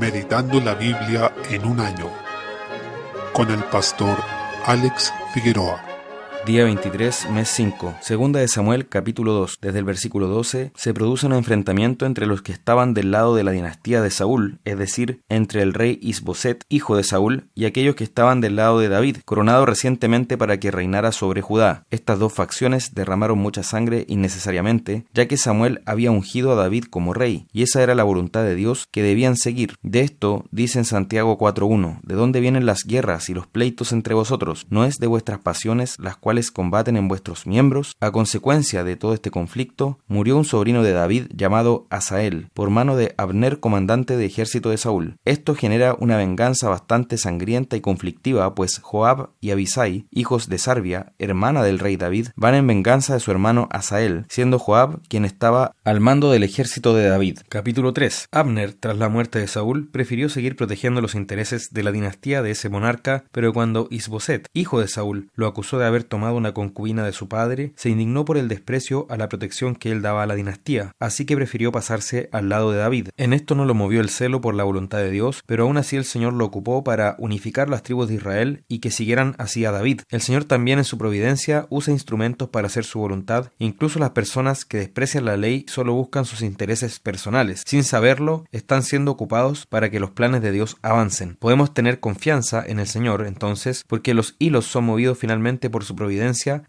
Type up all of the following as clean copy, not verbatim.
Meditando la Biblia en un año, con el pastor Alex Figueroa. Día 23, mes 5. Segunda de Samuel, capítulo 2. Desde el versículo 12, se produce un enfrentamiento entre los que estaban del lado de la dinastía de Saúl, es decir, entre el rey Isboset, hijo de Saúl, y aquellos que estaban del lado de David, coronado recientemente para que reinara sobre Judá. Estas dos facciones derramaron mucha sangre innecesariamente, ya que Samuel había ungido a David como rey, y esa era la voluntad de Dios que debían seguir. De esto dice en Santiago 4:1, ¿de dónde vienen las guerras y los pleitos entre vosotros? ¿No es de vuestras pasiones las cuales combaten en vuestros miembros? A consecuencia de todo este conflicto, murió un sobrino de David llamado Asael, por mano de Abner, comandante de ejército de Saúl. Esto genera una venganza bastante sangrienta y conflictiva, pues Joab y Abisai, hijos de Sarvia, hermana del rey David, van en venganza de su hermano Asael, siendo Joab quien estaba al mando del ejército de David. Capítulo 3. Abner, tras la muerte de Saúl, prefirió seguir protegiendo los intereses de la dinastía de ese monarca, pero cuando Isboset, hijo de Saúl, lo acusó de haber tomado una concubina de su padre, se indignó por el desprecio a la protección que él daba a la dinastía, así que prefirió pasarse al lado de David. En esto no lo movió el celo por la voluntad de Dios, pero aún así el Señor lo ocupó para unificar las tribus de Israel y que siguieran así a David. El Señor también en su providencia usa instrumentos para hacer su voluntad, incluso las personas que desprecian la ley solo buscan sus intereses personales. Sin saberlo, están siendo ocupados para que los planes de Dios avancen. Podemos tener confianza en el Señor, entonces, porque los hilos son movidos finalmente por su providencia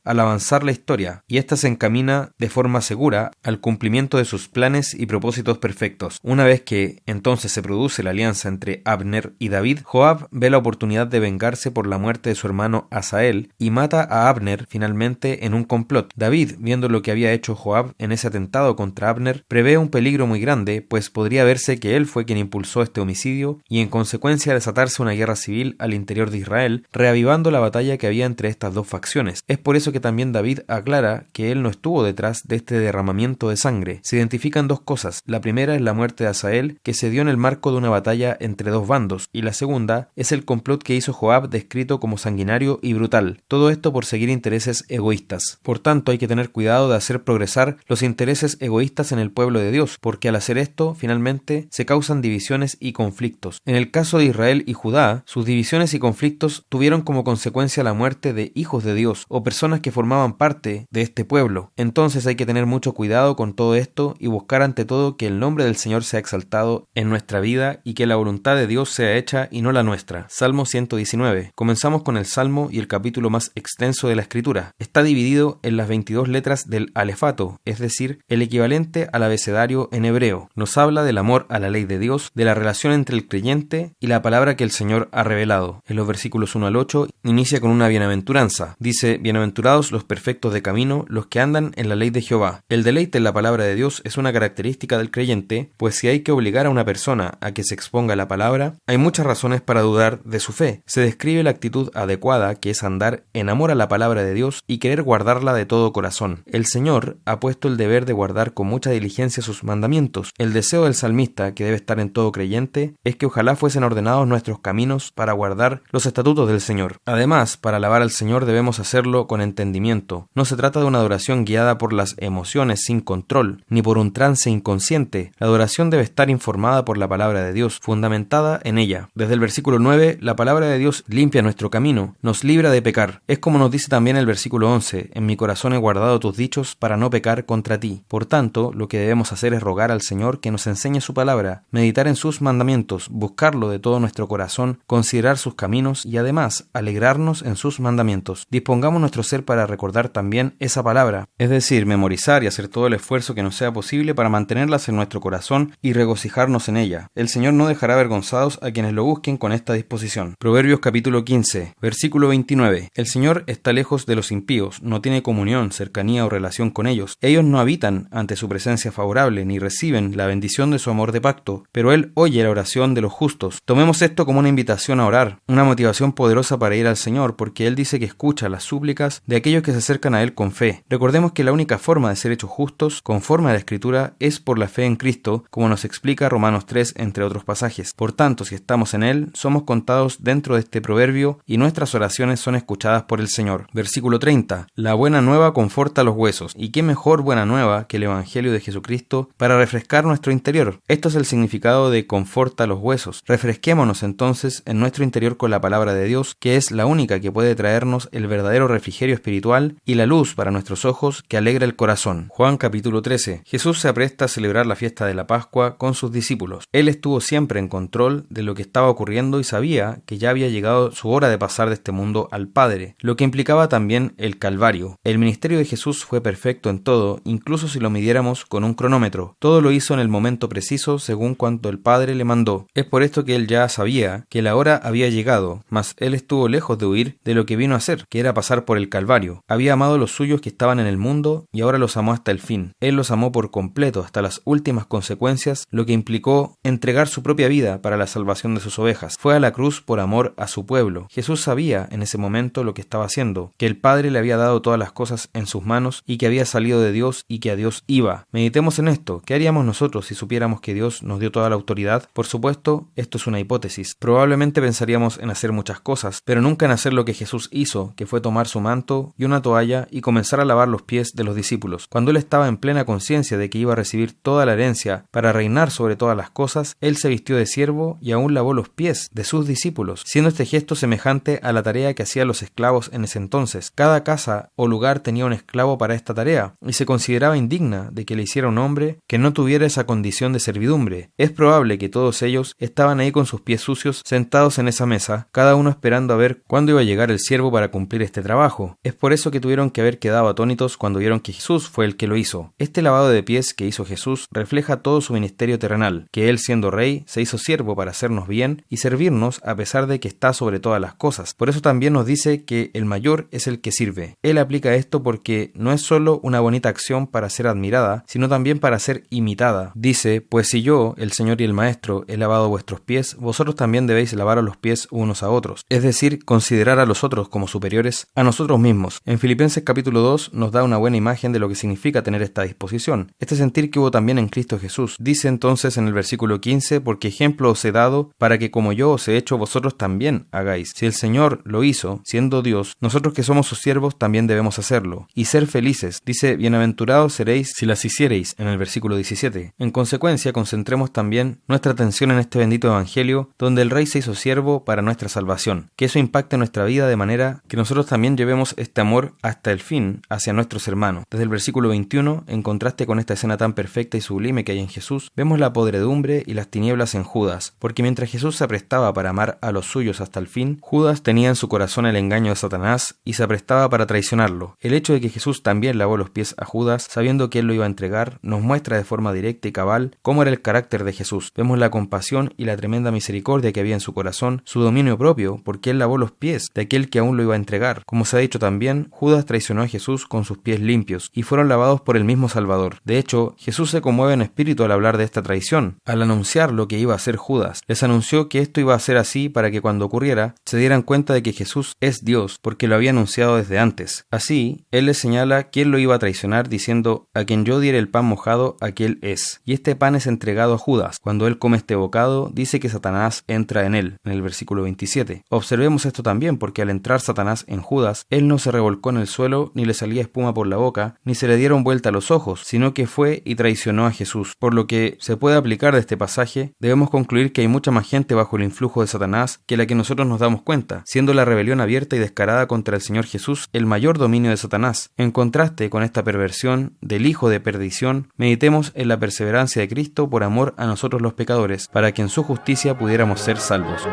al avanzar la historia, y ésta se encamina de forma segura al cumplimiento de sus planes y propósitos perfectos. Una vez que entonces se produce la alianza entre Abner y David, Joab ve la oportunidad de vengarse por la muerte de su hermano Asael y mata a Abner finalmente en un complot. David, viendo lo que había hecho Joab en ese atentado contra Abner, prevé un peligro muy grande, pues podría verse que él fue quien impulsó este homicidio y en consecuencia desatarse una guerra civil al interior de Israel, reavivando la batalla que había entre estas dos facciones. Es por eso que también David aclara que él no estuvo detrás de este derramamiento de sangre. Se identifican dos cosas. La primera es la muerte de Asael, que se dio en el marco de una batalla entre dos bandos, y la segunda es el complot que hizo Joab, descrito como sanguinario y brutal. Todo esto por seguir intereses egoístas. Por tanto, hay que tener cuidado de hacer progresar los intereses egoístas en el pueblo de Dios, porque al hacer esto, finalmente, se causan divisiones y conflictos. En el caso de Israel y Judá, sus divisiones y conflictos tuvieron como consecuencia la muerte de hijos de Dios, o personas que formaban parte de este pueblo. Entonces hay que tener mucho cuidado con todo esto y buscar ante todo que el nombre del Señor sea exaltado en nuestra vida y que la voluntad de Dios sea hecha y no la nuestra. Salmo 119. Comenzamos con el Salmo y el capítulo más extenso de la Escritura. Está dividido en las 22 letras del alefato, es decir, el equivalente al abecedario en hebreo. Nos habla del amor a la ley de Dios, de la relación entre el creyente y la palabra que el Señor ha revelado. En los versículos 1 al 8 inicia con una bienaventuranza. Dice: bienaventurados los perfectos de camino, los que andan en la ley de Jehová. El deleite en la palabra de Dios es una característica del creyente, pues si hay que obligar a una persona a que se exponga a la palabra, hay muchas razones para dudar de su fe. Se describe la actitud adecuada, que es andar en amor a la palabra de Dios y querer guardarla de todo corazón. El Señor ha puesto el deber de guardar con mucha diligencia sus mandamientos. El deseo del salmista, que debe estar en todo creyente, es que ojalá fuesen ordenados nuestros caminos para guardar los estatutos del Señor. Además, para alabar al Señor debemos hacerlo con entendimiento. No se trata de una adoración guiada por las emociones sin control, ni por un trance inconsciente. La adoración debe estar informada por la palabra de Dios, fundamentada en ella. Desde el versículo 9, la palabra de Dios limpia nuestro camino, nos libra de pecar. Es como nos dice también el versículo 11, en mi corazón he guardado tus dichos para no pecar contra ti. Por tanto, lo que debemos hacer es rogar al Señor que nos enseñe su palabra, meditar en sus mandamientos, buscarlo de todo nuestro corazón, considerar sus caminos y además alegrarnos en sus mandamientos. Dispongamos nuestro ser para recordar también esa palabra, es decir, memorizar y hacer todo el esfuerzo que nos sea posible para mantenerlas en nuestro corazón y regocijarnos en ella. El Señor no dejará avergonzados a quienes lo busquen con esta disposición. Proverbios capítulo 15, versículo 29. El Señor está lejos de los impíos, no tiene comunión, cercanía o relación con ellos. Ellos no habitan ante su presencia favorable, ni reciben la bendición de su amor de pacto, pero Él oye la oración de los justos. Tomemos esto como una invitación a orar, una motivación poderosa para ir al Señor, porque Él dice que escucha las súplicas de aquellos que se acercan a Él con fe. Recordemos que la única forma de ser hechos justos, conforme a la Escritura, es por la fe en Cristo, como nos explica Romanos 3, entre otros pasajes. Por tanto, si estamos en Él, somos contados dentro de este proverbio y nuestras oraciones son escuchadas por el Señor. Versículo 30. La buena nueva conforta los huesos. ¿Y qué mejor buena nueva que el Evangelio de Jesucristo para refrescar nuestro interior? Esto es el significado de conforta los huesos. Refresquémonos entonces en nuestro interior con la palabra de Dios, que es la única que puede traernos el verdadero refrigerio espiritual y la luz para nuestros ojos que alegra el corazón. Juan capítulo 13. Jesús se apresta a celebrar la fiesta de la Pascua con sus discípulos. Él estuvo siempre en control de lo que estaba ocurriendo y sabía que ya había llegado su hora de pasar de este mundo al Padre, lo que implicaba también el Calvario. El ministerio de Jesús fue perfecto en todo, incluso si lo midiéramos con un cronómetro. Todo lo hizo en el momento preciso según cuanto el Padre le mandó. Es por esto que él ya sabía que la hora había llegado, mas él estuvo lejos de huir de lo que vino a hacer, que era pasar por el Calvario. Había amado a los suyos que estaban en el mundo y ahora los amó hasta el fin. Él los amó por completo hasta las últimas consecuencias, lo que implicó entregar su propia vida para la salvación de sus ovejas. Fue a la cruz por amor a su pueblo. Jesús sabía en ese momento lo que estaba haciendo, que el Padre le había dado todas las cosas en sus manos y que había salido de Dios y que a Dios iba. Meditemos en esto. ¿Qué haríamos nosotros si supiéramos que Dios nos dio toda la autoridad? Por supuesto, esto es una hipótesis. Probablemente pensaríamos en hacer muchas cosas, pero nunca en hacer lo que Jesús hizo, que fue tomar su manto y una toalla y comenzar a lavar los pies de los discípulos. Cuando él estaba en plena conciencia de que iba a recibir toda la herencia para reinar sobre todas las cosas, él se vistió de siervo y aún lavó los pies de sus discípulos, siendo este gesto semejante a la tarea que hacían los esclavos en ese entonces. Cada casa o lugar tenía un esclavo para esta tarea, y se consideraba indigna de que le hiciera un hombre que no tuviera esa condición de servidumbre. Es probable que todos ellos estaban ahí con sus pies sucios, sentados en esa mesa, cada uno esperando a ver cuándo iba a llegar el siervo para cumplir este trabajo. Es por eso que tuvieron que haber quedado atónitos cuando vieron que Jesús fue el que lo hizo. Este lavado de pies que hizo Jesús refleja todo su ministerio terrenal, que él siendo rey se hizo siervo para hacernos bien y servirnos a pesar de que está sobre todas las cosas. Por eso también nos dice que el mayor es el que sirve. Él aplica esto porque no es solo una bonita acción para ser admirada, sino también para ser imitada. Dice, pues si yo, el Señor y el Maestro, he lavado vuestros pies, vosotros también debéis lavaros los pies unos a otros. Es decir, considerar a los otros como superiores a nosotros mismos. En Filipenses capítulo 2 nos da una buena imagen de lo que significa tener esta disposición, este sentir que hubo también en Cristo Jesús. Dice entonces en el versículo 15, porque ejemplo os he dado para que como yo os he hecho vosotros también hagáis. Si el Señor lo hizo, siendo Dios, nosotros que somos sus siervos también debemos hacerlo. Y ser felices. Dice, bienaventurados seréis si las hiciereis, en el versículo 17. En consecuencia, concentremos también nuestra atención en este bendito evangelio, donde el Rey se hizo siervo para nuestra salvación. Que eso impacte nuestra vida de manera que nosotros también llevemos este amor hasta el fin hacia nuestros hermanos. Desde el versículo 21, en contraste con esta escena tan perfecta y sublime que hay en Jesús, vemos la podredumbre y las tinieblas en Judas, porque mientras Jesús se aprestaba para amar a los suyos hasta el fin, Judas tenía en su corazón el engaño de Satanás y se aprestaba para traicionarlo. El hecho de que Jesús también lavó los pies a Judas, sabiendo que él lo iba a entregar, nos muestra de forma directa y cabal cómo era el carácter de Jesús. Vemos la compasión y la tremenda misericordia que había en su corazón, su dominio propio, porque él lavó los pies de aquel que aún lo iba a entregar. Como se ha dicho también, Judas traicionó a Jesús con sus pies limpios, y fueron lavados por el mismo Salvador. De hecho, Jesús se conmueve en espíritu al hablar de esta traición, al anunciar lo que iba a hacer Judas. Les anunció que esto iba a ser así para que cuando ocurriera, se dieran cuenta de que Jesús es Dios, porque lo había anunciado desde antes. Así, él les señala quién lo iba a traicionar, diciendo, a quien yo diere el pan mojado, aquel es. Y este pan es entregado a Judas. Cuando él come este bocado, dice que Satanás entra en él, en el versículo 27. Observemos esto también, porque al entrar Satanás en Judas, él no se revolcó en el suelo, ni le salía espuma por la boca, ni se le dieron vuelta a los ojos, sino que fue y traicionó a Jesús. Por lo que se puede aplicar de este pasaje, debemos concluir que hay mucha más gente bajo el influjo de Satanás que la que nosotros nos damos cuenta, siendo la rebelión abierta y descarada contra el Señor Jesús el mayor dominio de Satanás. En contraste con esta perversión del hijo de perdición, meditemos en la perseverancia de Cristo por amor a nosotros los pecadores, para que en su justicia pudiéramos ser salvos.